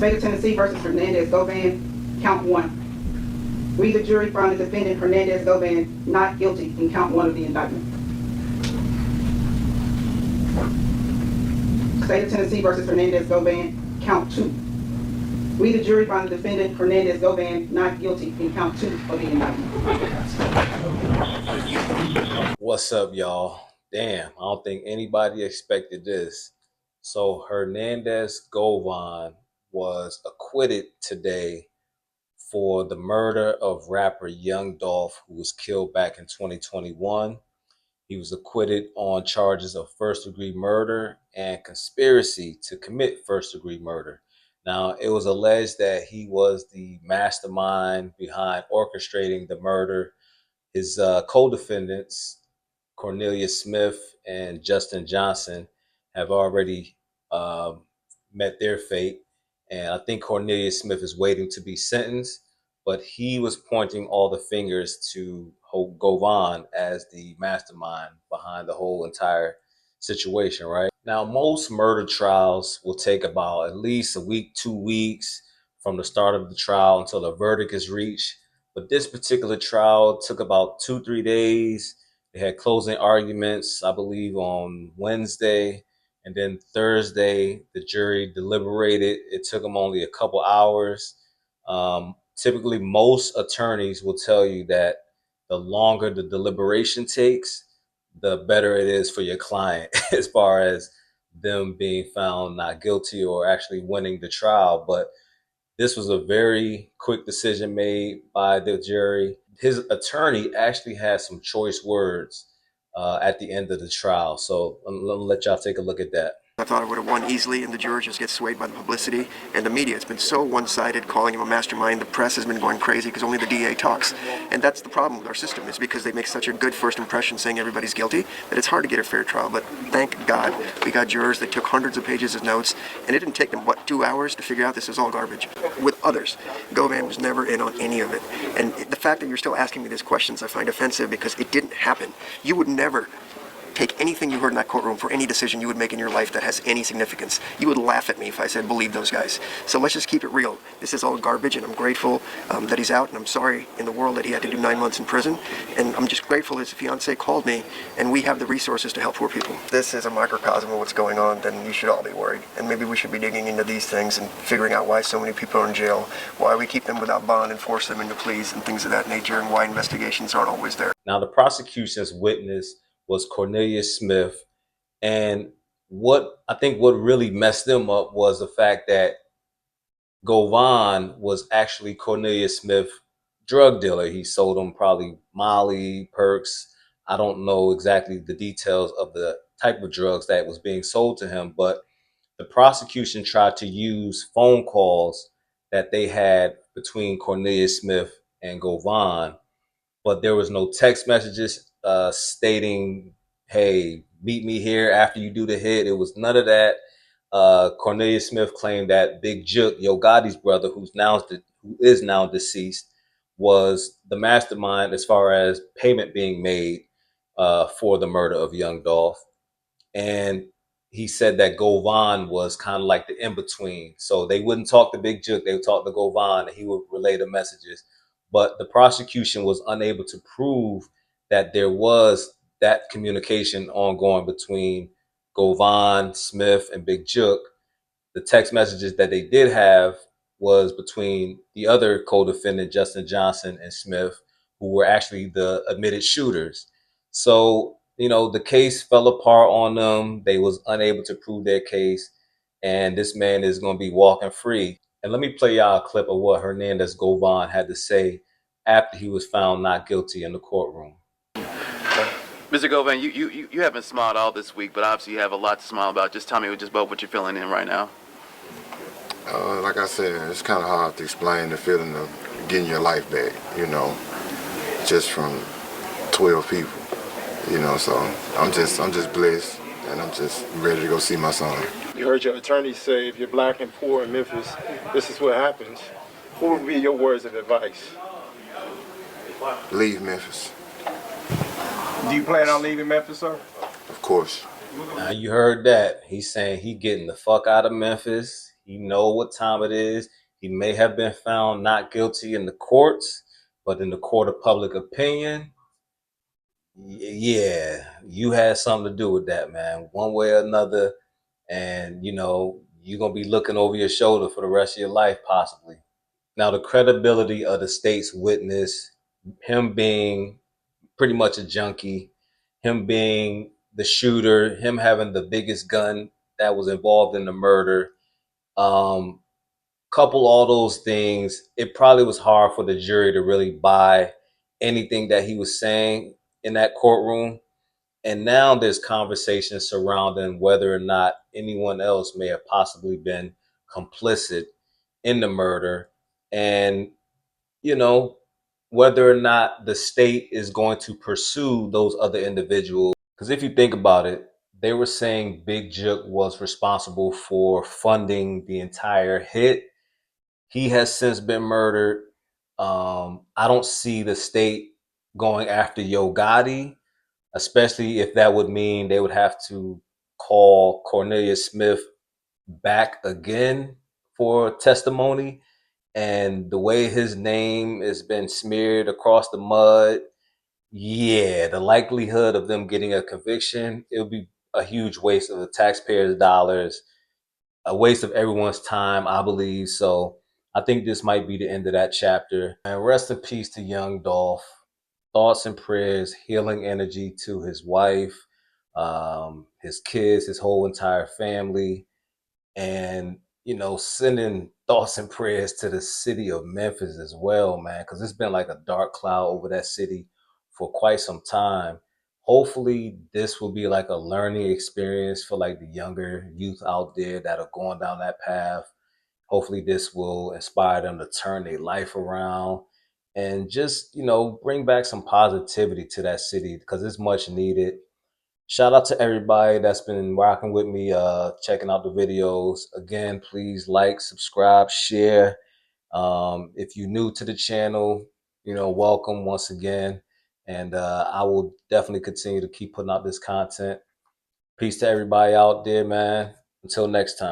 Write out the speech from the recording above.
State of Tennessee versus Hernandez Govan, count 1. We, the jury, find the defendant Hernandez Govan not guilty in count 1 of the indictment. State of Tennessee versus Hernandez Govan, count 2. We, the jury, find the defendant Hernandez Govan not guilty in count 2 of the indictment. What's up, y'all? Damn, I don't think anybody expected this. So Hernandez Govan was acquitted today for the murder of rapper Young Dolph, who was killed back in 2021. He was acquitted on charges of first-degree murder and conspiracy to commit first-degree murder. Now, it was alleged that he was the mastermind behind orchestrating the murder. His co-defendants, Cornelius Smith and Justin Johnson, have already met their fate. And I think Cornelius Smith is waiting to be sentenced, but he was pointing all the fingers to Govan as the mastermind behind the whole entire situation, right? Now, most murder trials will take about at least a week, 2 weeks from the start of the trial until a verdict is reached. But this particular trial took about 2-3 days. They had closing arguments, I believe, on Wednesday. And then Thursday, the jury deliberated. It took them only a couple hours. Typically, most attorneys will tell you that the longer the deliberation takes, the better it is for your client as far as them being found not guilty or actually winning the trial. But this was a very quick decision made by the jury. His attorney actually had some choice words at the end of the trial. So let me let y'all take a look at that. I thought I would have won easily, and the jurors just get swayed by the publicity and the media. It's been so one-sided, calling him a mastermind. The press has been going crazy because only the DA talks. And that's the problem with our system, is because they make such a good first impression saying everybody's guilty that it's hard to get a fair trial. But thank God we got jurors that took hundreds of pages of notes, and it didn't take them, 2 hours to figure out this was all garbage. With others, Govan was never in on any of it. And the fact that you're still asking me these questions I find offensive, because it didn't happen. You would never take anything you heard in that courtroom for any decision you would make in your life that has any significance. You would laugh at me if I said, believe those guys. So let's just keep it real. This is all garbage, and I'm grateful that he's out, and I'm sorry in the world that he had to do 9 months in prison. And I'm just grateful his fiance called me, and we have the resources to help poor people. This is a microcosm of what's going on, then you should all be worried. And maybe we should be digging into these things and figuring out why so many people are in jail, why we keep them without bond and force them into pleas and things of that nature, and why investigations aren't always there. Now, the prosecution's witness was Cornelius Smith. And what really messed them up was the fact that Govan was actually Cornelius Smith's drug dealer. He sold him probably Molly, perks. I don't know exactly the details of the type of drugs that was being sold to him, but the prosecution tried to use phone calls that they had between Cornelius Smith and Govan, but there was no text messages stating, hey, meet me here after you do the hit. It was none of that. Cornelius Smith claimed that Big Jook, Yo Gotti's brother, who is now deceased, was the mastermind as far as payment being made for the murder of Young Dolph. And he said that Govan was kind of like the in-between. So they wouldn't talk to Big Jook, they would talk to Govan, and he would relay the messages. But the prosecution was unable to prove that there was that communication ongoing between Govan, Smith, and Big Jook. The text messages that they did have was between the other co-defendant, Justin Johnson, and Smith, who were actually the admitted shooters. So, the case fell apart on them. They was unable to prove their case, and this man is going to be walking free. And let me play y'all a clip of what Hernandez Govan had to say after he was found not guilty in the courtroom. Mr. Govan, you haven't smiled all this week, but obviously you have a lot to smile about. Just tell me just about what you're feeling in right now. Like I said, it's kind of hard to explain the feeling of getting your life back, just from 12 people, so I'm just blessed, and I'm just ready to go see my son. You heard your attorney say if you're black and poor in Memphis, this is what happens. What would be your words of advice? Leave Memphis. Do you plan on leaving Memphis, sir? Of course. Now you heard that. He's saying he getting the fuck out of Memphis. He know what time it is. He may have been found not guilty in the courts, but in the court of public opinion, yeah, you had something to do with that, man, one way or another. And you're gonna be looking over your shoulder for the rest of your life, possibly. Now, the credibility of the state's witness, him being pretty much a junkie, him being the shooter, him having the biggest gun that was involved in the murder, um, couple all those things, it probably was hard for the jury to really buy anything that he was saying in that courtroom. And now there's conversation surrounding whether or not anyone else may have possibly been complicit in the murder. And, you know, whether or not the state is going to pursue those other individuals. Because if you think about it, they were saying Big Jook was responsible for funding the entire hit. He has since been murdered. I don't see the state going after Yo Gotti, especially if that would mean they would have to call Cornelius Smith back again for testimony. And the way his name has been smeared across the mud, yeah, the likelihood of them getting a conviction, it would be a huge waste of the taxpayers' dollars, a waste of everyone's time, I believe. So I think this might be the end of that chapter. And rest in peace to young Dolph. Thoughts and prayers, healing energy to his wife, his kids, his whole entire family, and sending thoughts and prayers to the city of Memphis as well, man, because it's been like a dark cloud over that city for quite some time. Hopefully this will be like a learning experience for like the younger youth out there that are going down that path. Hopefully this will inspire them to turn their life around and just bring back some positivity to that city, because it's much needed. Shout out to everybody that's been rocking with me, checking out the videos. Again, please like, subscribe, share. If you're new to the channel, welcome once again. And I will definitely continue to keep putting out this content. Peace to everybody out there, man. Until next time.